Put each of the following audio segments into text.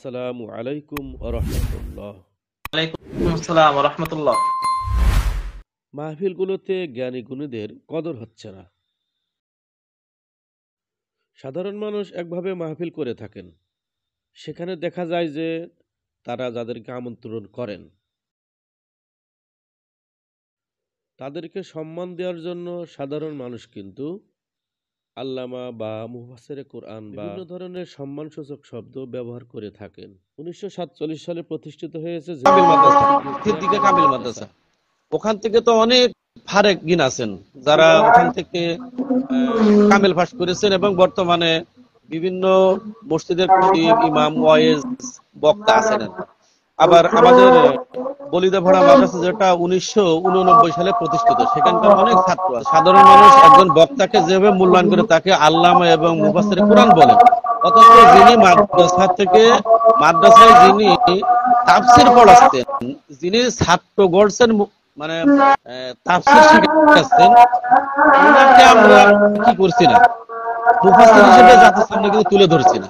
আসসালামু আলাইকুম রাহমাতুল্লাহ। ওয়ালাইকুম আসসালাম ওয়া রাহমাতুল্লাহ। মাহফিলগুলোতে জ্ঞানী গুণীদের কদর হচ্ছে না। সাধারণ মানুষ একভাবে মাহফিল করে থাকেন। সেখানে দেখা যায় যে তারা যাদেরকে আমন্ত্রণ করেন তাদেরকে সম্মান দেওয়ার জন্য সাধারণ মানুষ কিন্তু আল্লামা বা মুফাসসিরে কোরআন বা বিভিন্ন ধরনের সম্মানসূচক শব্দ ব্যবহার করে থাকেন। 1947 সালে প্রতিষ্ঠিত হয়েছে কামিল মাদ্রাসা, সিদ্দিকা জামিয়া কামিল মাদ্রাসা। মাদ্রাসা। ওখান থেকে তো অনেক ফারেক গিন আছেন যারা ওখান থেকে কামিল পাশ করেছেন এবং বর্তমানে বিভিন্ন মসজিদের খতিব, ইমাম, ওয়াইজ, বক্তা আছেন। আবার আমাদের বলিদাভরা মাদ্রাসা যেটা 1989 সালে প্রতিষ্ঠিত, সেখানকার অনেক ছাত্র আছে। সাধারণ মানুষ একজন বক্তাকে যেভাবে মূল্যায়ন করে তাকে আল্লামা এবং মুফাসসিরে কোরআন বলেন, অথচ যিনি মাদ্রাসায় যিনি তাফসির পড়াচ্ছেন, যিনি ছাত্র গড়ছেন, মানে তাফসির শিখাচ্ছেন, ওনাকে আমরা কি করছি না, মুফাসসির হিসেবে জাতির সামনে কিন্তু তুলে ধরছি না।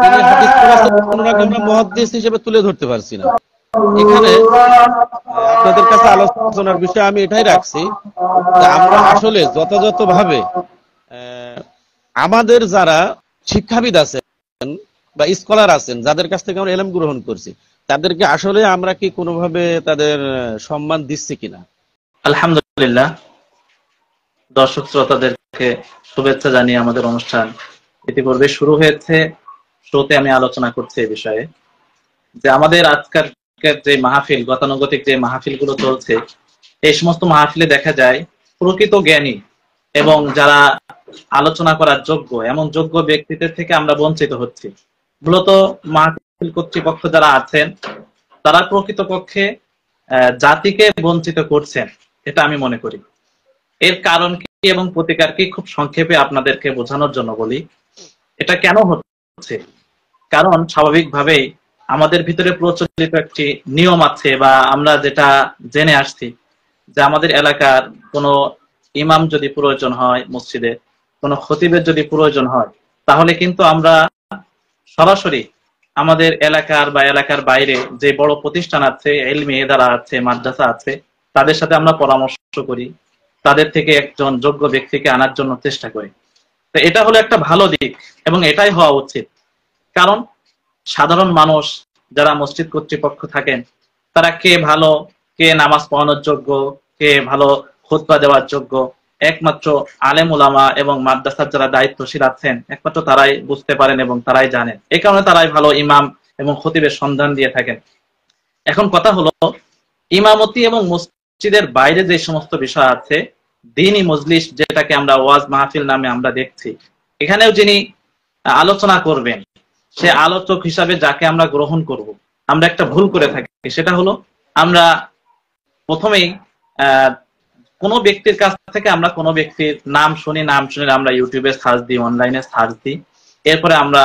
তিনি হাদিস পড়াচ্ছেন, ওনাকে আমরা মুহাদ্দিস হিসেবে তুলে ধরতে পারছি না। এখানে আপনাদের কাছে আলোচনার বিষয় আমি এটাই রাখছি যে আমরা আসলে যথাযথভাবে আমাদের যারা শিক্ষাবিদ আছেন বা স্কলার আছেন, যাদের কাছ থেকে আমরা ইলম গ্রহণ করছি, তাদেরকে আসলে আমরা কি কোনোভাবে তাদের সম্মান দিচ্ছি কিনা। আলহামদুলিল্লাহ, দর্শক শ্রোতাদেরকে শুভেচ্ছা জানিয়ে আমাদের অনুষ্ঠান ইতিপূর্বে শুরু হয়েছে। শুরুতে আমি আলোচনা করছি এই বিষয়ে যে আমাদের আজকের যে মাহফিল, গতানুগতিক যে মাহফিল গুলো চলছে, এই সমস্ত মাহফিলে দেখা যায় প্রকৃত জ্ঞানী এবং যারা আলোচনা করার যোগ্য, এমন যোগ্য ব্যক্তিদের থেকে আমরা বঞ্চিত হচ্ছি। মূলত মাহফিল কর্তৃপক্ষ যারা আছেন তারা প্রকৃতপক্ষে জাতিকে বঞ্চিত করছেন, এটা আমি মনে করি। এর কারণ কি এবং প্রতিকার কি খুব সংক্ষেপে আপনাদেরকে বোঝানোর জন্য বলি। এটা কেন হচ্ছে? কারণ স্বাভাবিকভাবেই আমাদের ভিতরে প্রচলিত একটি নিয়ম আছে, বা আমরা যেটা জেনে আসছি যে আমাদের এলাকার কোনো ইমাম যদি প্রয়োজন হয়, মসজিদে কোনো খতিবের যদি প্রয়োজন হয়, তাহলে কিন্তু আমরা সরাসরি আমাদের এলাকার বা এলাকার বাইরে যে বড় প্রতিষ্ঠান আছে, ইলমি ইদারা আছে, মাদ্রাসা আছে, তাদের সাথে আমরা পরামর্শ করি, তাদের থেকে একজন যোগ্য ব্যক্তিকে আনার জন্য চেষ্টা করি। তো এটা হলো একটা ভালো দিক এবং এটাই হওয়া উচিত। কারণ সাধারণ মানুষ যারা মসজিদ কর্তৃপক্ষ থাকেন, তারা কে ভালো, কে নামাজ পড়ানোর যোগ্য, কে ভালো খুতবা দেওয়ার যোগ্য, একমাত্র আলেম উলামা এবং মাদ্রাসার যারা দায়িত্বশীল আছেন একমাত্র তারাই বুঝতে পারেন এবং তারাই জানেন। এই কারণে তারাই ভালো ইমাম এবং খতিবের সন্ধান দিয়ে থাকেন। এখন কথা হলো, ইমামতি এবং মসজিদের বাইরে যে সমস্ত বিষয় আছে, দ্বীনি মজলিস যেটাকে আমরা ওয়াজ মাহফিল নামে আমরা দেখছি, এখানেও যিনি আলোচনা করবেন, সে আলোচক হিসাবে যাকে আমরা গ্রহণ করব, আমরা একটা ভুল করে থাকি। সেটা হলো আমরা প্রথমেই কোনো ব্যক্তির কাছ থেকে আমরা কোনো ব্যক্তির নাম শুনি, আমরা ইউটিউবে সার্চ দিই, অনলাইনে সার্চ দিই, এরপরে আমরা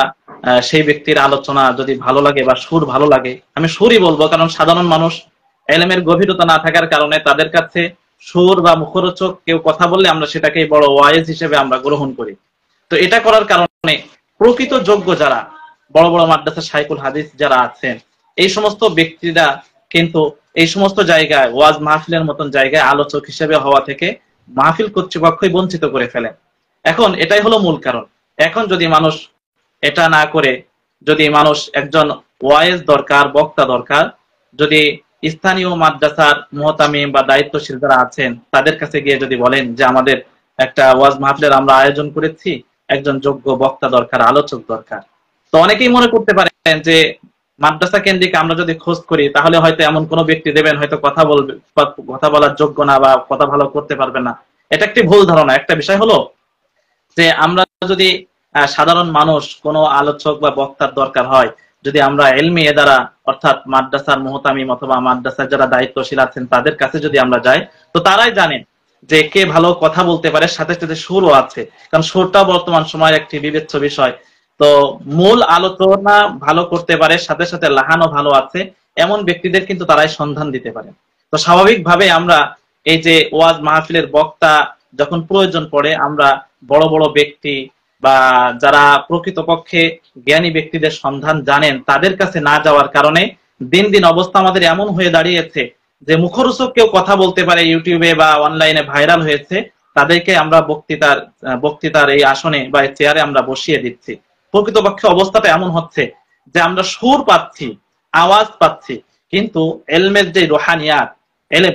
সেই ব্যক্তির আলোচনা যদি ভালো লাগে বা সুর ভালো লাগে, আমি সুরই বলবো, কারণ সাধারণ মানুষ এলেমের গভীরতা না থাকার কারণে তাদের কাছে সুর বা মুখরোচক কেউ কথা বললে আমরা সেটাকেই বড় ওয়াইজ হিসেবে আমরা গ্রহণ করি। তো এটা করার কারণে প্রকৃত যোগ্য যারা বড় বড় মাদ্রাসা শাইখুল হাদিস যারা আছেন, এই সমস্ত ব্যক্তিরা কিন্তু এই সমস্ত জায়গায় ওয়াজ মাহফিলের মতন জায়গায় আলোচক হিসেবে হওয়া থেকে মাহফিল কর্তৃপক্ষই বঞ্চিত করে ফেলেন। এখন এটাই হলো মূল কারণ। এখন যদি মানুষ এটা না করে, যদি মানুষ একজন ওয়াইজ দরকার, বক্তা দরকার, যদি স্থানীয় মাদ্রাসার মুহতামিম বা দায়িত্বশীল যারা আছেন তাদের কাছে গিয়ে যদি বলেন যে আমাদের একটা ওয়াজ মাহফিলের আমরা আয়োজন করেছি, একজন যোগ্য বক্তা দরকার, আলোচক দরকার, তো অনেকেই মনে করতে পারেন যে মাদ্রাসা কেন্দ্রিক আমরা যদি খোঁজ করি তাহলে হয়তো এমন কোনো ব্যক্তি দেবেন হয়তো কথা বলবে, কথা বলার যোগ্য না বা কথা ভালো করতে পারবে না। এটা একটি ভুল ধারণা। একটা বিষয় হলো যে আমরা যদি সাধারণ মানুষ কোনো আলোচক বা বক্তার দরকার হয়, যদি আমরা ইলমি ইদারা অর্থাৎ মাদ্রাসার মুহতামিম অথবা মাদ্রাসার যারা দায়িত্বশীল আছেন তাদের কাছে যদি আমরা যাই, তো তারাই জানেন যে কে ভালো কথা বলতে পারে, সাথে সাথে সুরও আছে। কারণ সুরটা বর্তমান সময়ের একটি বিবেচ্য বিষয়। তো মূল আলোচনা ভালো করতে পারে, সাথে সাথে লাহানও ভালো আছে, এমন ব্যক্তিদের কিন্তু তারাই সন্ধান দিতে পারে। তো স্বাভাবিকভাবে আমরা এই যে ওয়াজ মাহফিলের বক্তা যখন প্রয়োজন পড়ে, আমরা বড় বড় ব্যক্তি বা যারা প্রকৃতপক্ষে জ্ঞানী ব্যক্তিদের সন্ধান জানেন তাদের কাছে না যাওয়ার কারণে দিন দিন অবস্থা আমাদের এমন হয়ে দাঁড়িয়েছে যে মুখরোচক কেউ কথা বলতে পারে ইউটিউবে বা অনলাইনে ভাইরাল হয়েছে, তাদেরকে আমরা বক্তৃতার এই আসনে বা চেয়ারে আমরা বসিয়ে দিচ্ছি। প্রকৃতপক্ষে অবস্থাটা এমন হচ্ছে যে আমরা সুর পাচ্ছি, আওয়াজ পাচ্ছি, কিন্তু এলমের যে রোহানিয়াত,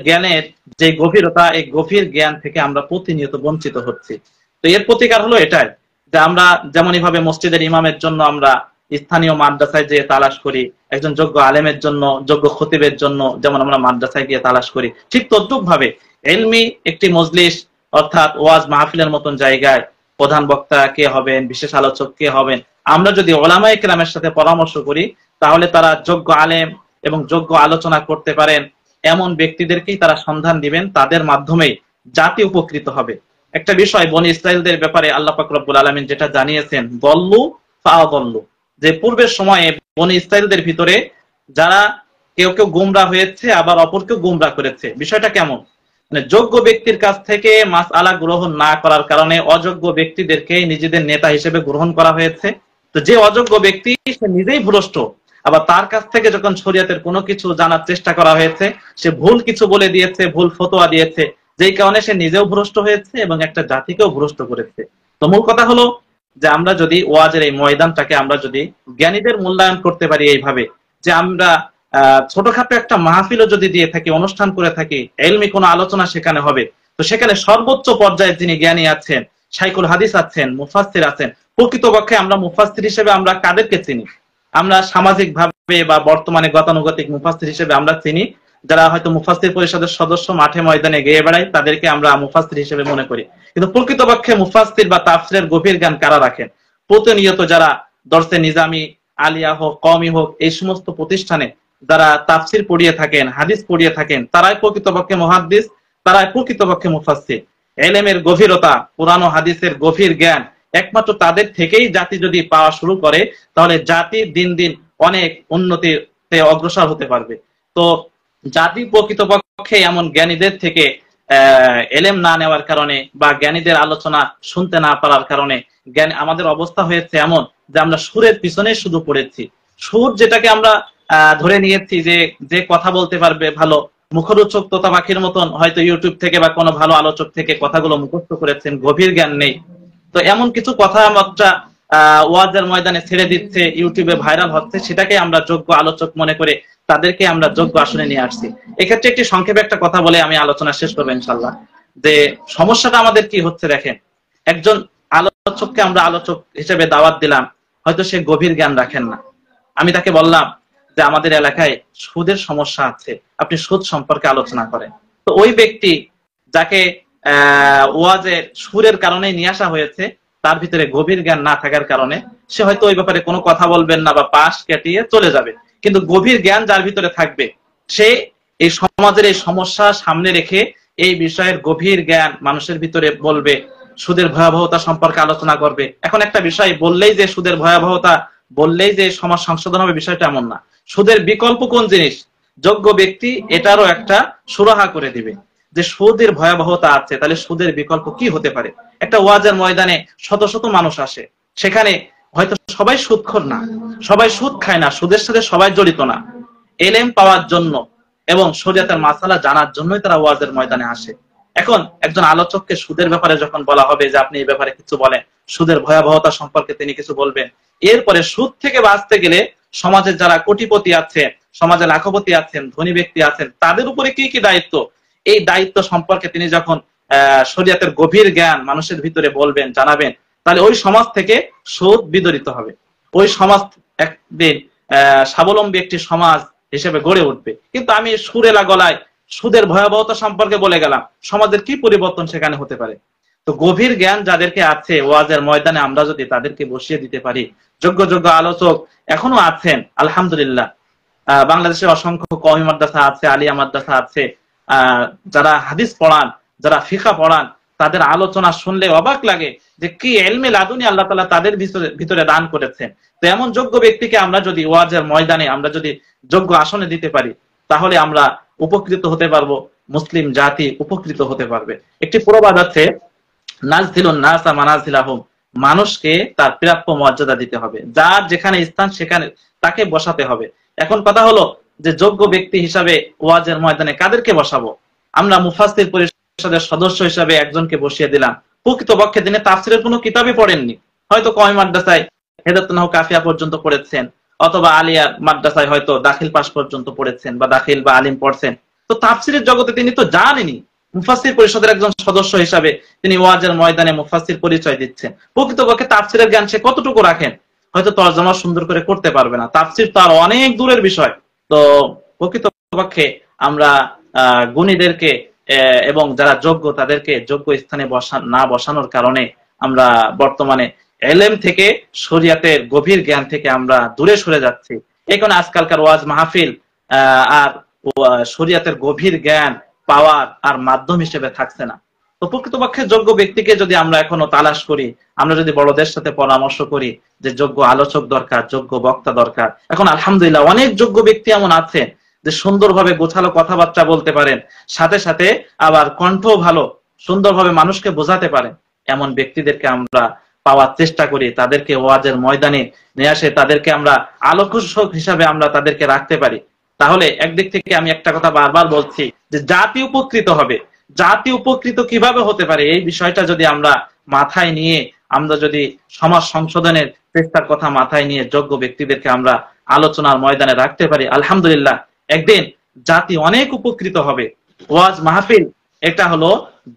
জ্ঞানের যে গভীরতা, এই গভীর জ্ঞান থেকে আমরা প্রতিনিয়ত বঞ্চিত হচ্ছি। তো এর প্রতিকার হলো এটাই যে আমরা যেমন ভাবে মসজিদের ইমামের জন্য আমরা স্থানীয় মাদ্রাসায় যেয়ে তালাশ করি, একজন যোগ্য আলেমের জন্য, যোগ্য খতিবের জন্য যেমন আমরা মাদ্রাসায় গিয়ে তালাশ করি, ঠিক তদ্রুপ ভাবে এলমি একটি মজলিস অর্থাৎ ওয়াজ মাহফিলের মতন জায়গায় প্রধান বক্তা কে হবেন, বিশেষ আলোচক কে হবেন, আমরা যদি ওলামায়ে কেরামের সাথে পরামর্শ করি তাহলে তারা যোগ্য আলেম এবং যোগ্য আলোচনা করতে পারেন এমন ব্যক্তিদেরকেই তারা সন্ধান দিবেন, তাদের মাধ্যমেই জাতি উপকৃত হবে। একটা বিষয় বনি ইসরাইলদের ব্যাপারে আল্লাহ পাক রব্বুল আলামিন যেটা জানিয়েছেন, দল্লু ফাআদল্লু, যে পূর্বের সময়ে বনি ইসরাইলদের ভিতরে যারা কেউ কেউ গোমরা হয়েছে আবার অপর কেউ গোমরা করেছে। বিষয়টা কেমন? মানে যোগ্য ব্যক্তির কাছ থেকে মাসআলা গ্রহণ না করার কারণে অযোগ্য ব্যক্তিদেরকে নিজেদের নেতা হিসেবে গ্রহণ করা হয়েছে। তো যে অযোগ্য ব্যক্তি সে নিজেই ভ্রষ্ট, আবার তার কাছ থেকে যখন শরীয়তের কোনো কিছু জানার চেষ্টা করা হয়েছে সে ভুল কিছু বলে দিয়েছে, ভুল ফতোয়া দিয়েছে, যেই কারণে সে নিজেও ভ্রষ্ট হয়েছে এবং একটা জাতিকেও ভ্রষ্ট করেছে। তো মূল কথা হলো যে আমরা যদি ওয়াজের এই ময়দানটাকে আমরা যদি জ্ঞানীদের মূল্যায়ন করতে পারি এইভাবে যে আমরা ছোটখাটো একটা মাহফিলও যদি দিয়ে থাকি, অনুষ্ঠান করে থাকি, এলমি কোনো আলোচনা সেখানে হবে, তো সেখানে সর্বোচ্চ পর্যায়ে যিনি জ্ঞানী আছেন, শাইখুল হাদিস আছেন, মুফাসসির আছেন। প্রকৃতপক্ষে আমরা মুফাসসির হিসেবে আমরা কাদেরকে চিনি? আমরা সামাজিক ভাবে বা বর্তমানে গতানুগতিক মুফাসসির হিসেবে আমরা চিনি যারা হয়তো মুফাসসির পরিষদের সদস্য, মাঠে ময়দানে গেয়ে বেড়ায়, তাদেরকে আমরা মুফাসসির হিসেবে মনে করি। কিন্তু প্রকৃতপক্ষে মুফাসসির বা তাফসিরের গভীর জ্ঞান কারা রাখেন? প্রতিনিয়ত যারা দরসে নিজামি, আলিয়া হোক, কওমি হোক, এই সমস্ত প্রতিষ্ঠানে যারা তাফসির পড়িয়ে থাকেন, হাদিস পড়িয়ে থাকেন, তারাই প্রকৃতপক্ষে মুহাদ্দিস, তারাই প্রকৃতপক্ষে মুফাসসির। ইলমের গভীরতা, কোরআন ও হাদিসের গভীর জ্ঞান একমাত্র তাদের থেকেই জাতি যদি পাওয়া শুরু করে তাহলে জাতি দিন দিন অনেক উন্নতিতে অগ্রসর হতে পারবে। তো জাতি প্রকৃতপক্ষে এমন জ্ঞানীদের থেকে এলেম না নেওয়ার কারণে বা জ্ঞানীদের আলোচনা শুনতে না পারার কারণে আমাদের অবস্থা হয়েছে এমন যে আমরা সুরের পিছনে শুধু পড়েছি। সুর যেটাকে আমরা ধরে নিয়েছি যে যে কথা বলতে পারবে ভালো, মুখরোচক তোতা পাখির মতন হয়তো ইউটিউব থেকে বা কোনো ভালো আলোচক থেকে কথাগুলো মুখস্থ করেছেন, গভীর জ্ঞান নেই। তো এমন কিছু কথাবার্তা ওয়াজের ময়দানে ছেড়ে দিচ্ছে, ইউটিউবে ভাইরাল হচ্ছে, সেটাকে আমরা যোগ্য আলোচক মনে করে তাদেরকে আমরা যোগ্য আসনে নিয়ে আসছি। এক্ষেত্রে একটি সংক্ষেপে একটা কথা বলে আমি আলোচনা শেষ করবো ইনশাল্লাহ। যে সমস্যাটা আমাদের কি হচ্ছে দেখেন, একজন আলোচককে আমরা আলোচক হিসেবে দাওয়াত দিলাম, হয়তো সে গভীর জ্ঞান রাখেন না। আমি তাকে বললাম যে আমাদের এলাকায় সুদের সমস্যা আছে, আপনি সুদ সম্পর্কে আলোচনা করেন। তো ওই ব্যক্তি যাকে ওয়াজের সুরের কারণে নিয়ে আসা হয়েছে, তার ভিতরে গভীর জ্ঞান না থাকার কারণে সে হয়তো ওই ব্যাপারে কোনো কথা বলবেন না বা পাশ কাটিয়ে চলে যাবে। কিন্তু গভীর জ্ঞান যার ভিতরে থাকবে সে এই সমাজের এই সমস্যা সামনে রেখে এই বিষয়ের গভীর জ্ঞান মানুষের ভিতরে বলবে, সুদের ভয়াবহতা সম্পর্কে আলোচনা করবে। এখন একটা বিষয় বললেই যে সুদের ভয়াবহতা বললেই যে সমাজ সংশোধন হবে বিষয়টা এমন না। সুদের বিকল্প কোন জিনিস যোগ্য ব্যক্তি এটারও একটা সুরাহা করে দিবে যে সুদের ভয়াবহতা আছে, তাহলে সুদের বিকল্প কি হতে পারে। একটা ওয়াজের ময়দানে শত শত মানুষ আসে, সেখানে হয়তো সবাই সুদখোর না, সবাই সুদ খায় না, সুদের সাথে সবাই জড়িত না। এলেম পাওয়ার জন্য এবং শরীয়তের মাসালা জানার জন্যই তারা ওয়াজের ময়দানে আসে। এখন একজন আলোচককে সুদের ব্যাপারে যখন বলা হবে যে আপনি এই ব্যাপারে কিছু বলেন, সুদের ভয়াবহতা সম্পর্কে তিনি কিছু বলবেন, এরপরে সুদ থেকে বাঁচতে গেলে সমাজের যারা কোটিপতি আছে, সমাজে লাখপতি আছেন, ধনী ব্যক্তি আছেন, তাদের উপরে কি কি দায়িত্ব, এই দায়িত্ব সম্পর্কে তিনি যখন শরীয়তের গভীর জ্ঞান মানুষের ভিতরে বলবেন, জানাবেন, তাহলে ওই সমাজ থেকে সুদ বিদরিত হবে। ওই সমাজ একদিন স্বাবলম্বী একটি সমাজ হিসেবে গড়ে উঠবে। কিন্তু আমি সুরেলা গলায় সুদের ভয়াবহতা সম্পর্কে বলে গেলাম, সমাজের কি পরিবর্তন সেখানে হতে পারে। তো গভীর জ্ঞান যাদেরকে আছে ওয়াজের ময়দানে আমরা যদি তাদেরকে বসিয়ে দিতে পারি, যোগ্য যোগ্য আলোচক এখনো আছেন আলহামদুলিল্লাহ। বাংলাদেশে অসংখ্য কওমি মাদ্রাসা আছে, আলিয়া মাদ্রাসা আছে, যারা হাদিস পড়ান, যারা ফিকহ পড়ান, তাদের আলোচনা শুনলে অবাক লাগে যে কি ইলমে লাদুনি আল্লাহ তাআলা তাদের ভিতরে দান করেছেন। তো এমন যোগ্য ব্যক্তিকে আমরা যদি ওয়াজের ময়দানে আমরা যদি যোগ্য আসনে দিতে পারি তাহলে আমরা উপকৃত হতে পারবো, মুসলিম জাতি উপকৃত হতে পারবে। একটি প্রবাদ আছে, নাজদিলুন নাসা মানাজিলাহুম মানুষকে তার প্রাপ্য মর্যাদা দিতে হবে, যার যেখানে স্থান সেখানে তাকে বসাতে হবে। এখন কথা হলো যে যোগ্য ব্যক্তি হিসাবে ওয়াজের ময়দানে কাদেরকে বসাবো? আমরা মুফাসসির পরিষদের সদস্য হিসাবে একজনকে বসিয়ে দিলাম, প্রকৃতপক্ষে তিনি তাফসিরের কোনো কিতাবই পড়েননি, হয়তো কওমি মাদ্রাসায় হেদায়াতুন নাহু কাফিয়া পর্যন্ত পড়েছেন, অথবা আলিয়া মাদ্রাসায় হয়তো দাখিল পাস পর্যন্ত পড়েছেন বা দাখিল বা আলিম পড়ছেন। তো তাফসিরের জগতে তিনি তো জানেনই। মুফাসসির পরিষদের একজন সদস্য হিসাবে তিনি ওয়াজের ময়দানে মুফাসসির পরিচয় দিচ্ছেন, প্রকৃতপক্ষে তাফসিরের জ্ঞান সে কতটুকু রাখেন? হয়তো তরজমা সুন্দর করে করতে পারবে না, তাফসির তো আর অনেক দূরের বিষয়। তো প্রকৃতপক্ষে আমরা গুণীদেরকে এবং যারা যোগ্য তাদেরকে যোগ্য স্থানে না বসানোর কারণে আমরা বর্তমানে এলেম থেকে, শরিয়াতের গভীর জ্ঞান থেকে আমরা দূরে সরে যাচ্ছি। এই কারণে আজকালকার ওয়াজ মাহফিল আর শরিয়াতের গভীর জ্ঞান পাওয়ার আর মাধ্যম হিসেবে থাকছে না। তো প্রকৃতপক্ষে যোগ্য ব্যক্তিকে যদি আমরা এখনো তালাশ করি, আমরা যদি বড়দের সাথে পরামর্শ করি যে যোগ্য আলোচক দরকার, যোগ্য বক্তা দরকার, এখন আলহামদুলিল্লাহ অনেক যোগ্য ব্যক্তি এমন আছে যে সুন্দরভাবে গোছালো কথাবার্তা বলতে পারেন, সাথে সাথে আবার কণ্ঠ ভালো, সুন্দরভাবে মানুষকে বোঝাতে পারেন। এমন ব্যক্তিদেরকে আমরা পাওয়ার চেষ্টা করি, তাদেরকে ওয়াজের ময়দানে নিয়ে আসে, তাদেরকে আমরা আলোকসক হিসাবে আমরা তাদেরকে রাখতে পারি। তাহলে একদিক থেকে আমি একটা কথা বারবার বলছি যে জাতি উপকৃত হবে। জাতি উপকৃত কিভাবে হতে পারে এই বিষয়টা যদি আমরা মাথায় নিয়ে, আমরা যদি সমাজ সংশোধনের চেষ্টার কথা মাথায় নিয়ে যোগ্য ব্যক্তিদেরকে আমরা আলোচনার ময়দানে রাখতে পারি, আলহামদুলিল্লাহ একদিন জাতি অনেক উপকৃত হবে। ওয়াজ মাহফিল এটা হলো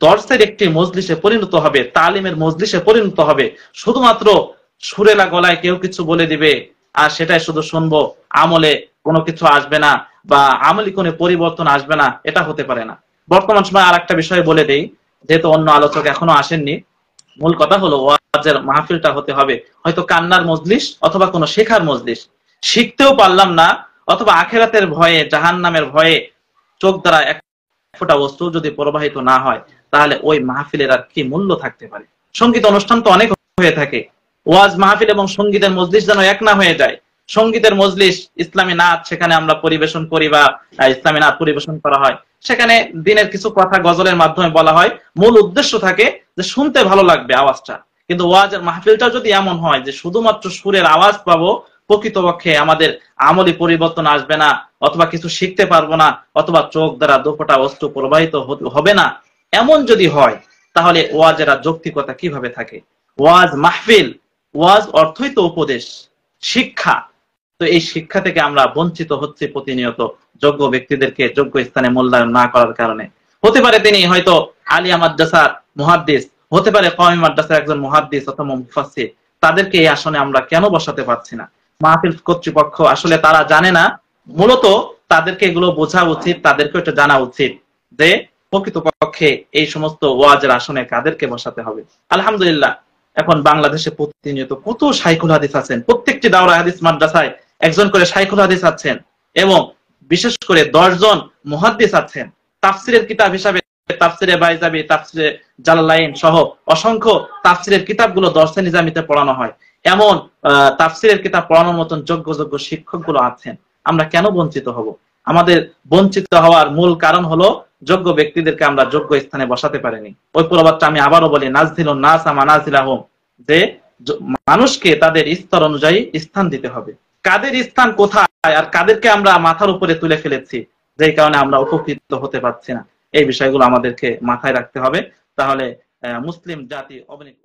দর্সের একটি মজলিসে পরিণত হবে, তালিমের মজলিসে পরিণত হবে। শুধুমাত্র সুরেলা গলায় কেউ কিছু বলে দিবে আর সেটাই শুধু শুনবো, আমলে কোনো কিছু আসবে না বা আমলি কোনো পরিবর্তন আসবে না, এটা হতে পারে না। বর্তমান সময় আর একটা বিষয় বলে দেই, যেহেতু অন্য আলোচক এখনো আসেননি। মূল কথা হলো ওয়াজের মাহফিলটা হতে হবে হয়তো কান্নার মজলিস অথবা কোনো শেখার মজলিস। শিখতেও পারলাম না অথবা আখেরাতের ভয়ে, জাহান্নামের ভয়ে চোখ দ্বারা এক ফোঁটা বস্তু যদি প্রবাহিত না হয়, তাহলে ওই মাহফিলের আর কি মূল্য থাকতে পারে? সঙ্গীত অনুষ্ঠান তো অনেক হয়ে থাকে, ওয়াজ মাহফিল এবং সঙ্গীতের মজলিস যেন এক না হয়ে যায়। সঙ্গীতের মজলিস ইসলামী নাচ সেখানে আমরা পরিবেশন করি বা ইসলামী নাচ পরিবেশন করা হয়, সেখানে দিনের কিছু কথা গজলের মাধ্যমে বলা হয়, মূল উদ্দেশ্য থাকে যে শুনতে ভালো লাগবে আওয়াজটা। কিন্তু ওয়াজের মাহফিলটা যদি এমন হয় যে শুধুমাত্র সুরের আওয়াজ পাবো, প্রকৃতপক্ষে আমাদের আমলি পরিবর্তন আসবে না, অথবা কিছু শিখতে পারবো না, অথবা চোখ দ্বারা দুপোটা অস্ত্র প্রবাহিত হবে না, এমন যদি হয় তাহলে ওয়াজের যৌক্তিকতা কিভাবে থাকে? ওয়াজ মাহফিল, ওয়াজ অর্থই তো উপদেশ, শিক্ষা। তো এই শিক্ষা থেকে আমরা বঞ্চিত হচ্ছি প্রতিনিয়ত যোগ্য ব্যক্তিদেরকে যোগ্য স্থানে মূল্যায়ন না করার কারণে। হতে পারে তিনি হয়তো আলিয়া মাদ্রাসার মুহাদ্দিস, হতে পারে কওমি মাদ্রাসার একজন মুহাদ্দিস অথবা মুফাসসির, তাদেরকে এই আসনে আমরা কেন বসাতে পারছি না? মাহফিল কর্তৃপক্ষ আসলে তারা জানে না, মূলত তাদেরকে এগুলো বোঝা উচিত, তাদেরকে এটা জানা উচিত যে প্রকৃতপক্ষে এই সমস্ত ওয়াজের আসনে কাদেরকে বসাতে হবে। আলহামদুলিল্লাহ এখন বাংলাদেশে প্রতিনিয়ত কত শাইখুল হাদিস আছেন, প্রত্যেকটি দাওরা হাদিস মাদ্রাসায় একজন করে শাইখুল হাদিস আছেন, এবং বিশেষ করে 10 জন মুহাদ্দিস আছেন। তাফসিরের কিতাব হিসাবে তাফসিরে বাইজাবি, তাফসিরে জালালাইন সহ অসংখ্য তাফসিরের কিতাবগুলো দর্সে নিজামিতে পড়ানো হয়। এমন তাফসিরের কিতাব পড়ানোর মতন যোগ্য যোগ্য শিক্ষকগুলো আছেন, আমরা কেন বঞ্চিত হব? আমাদের বঞ্চিত হওয়ার মূল কারণ হলো যোগ্য ব্যক্তিদেরকে আমরা যোগ্য স্থানে বসাতে পারিনি। ওই প্রবাদটা আমি আবারও বলি, নাজদিলুন নাসা মানাজিলাহুম, যে মানুষকে তাদের স্তর অনুযায়ী স্থান দিতে হবে। কাদের স্থান কোথায় আর কাদেরকে আমরা মাথার উপরে তুলে ফেলেছি, যেই কারণে আমরা উপকৃত হতে পারছি না, এই বিষয়গুলো আমাদেরকে মাথায় রাখতে হবে। তাহলে মুসলিম জাতি অনেক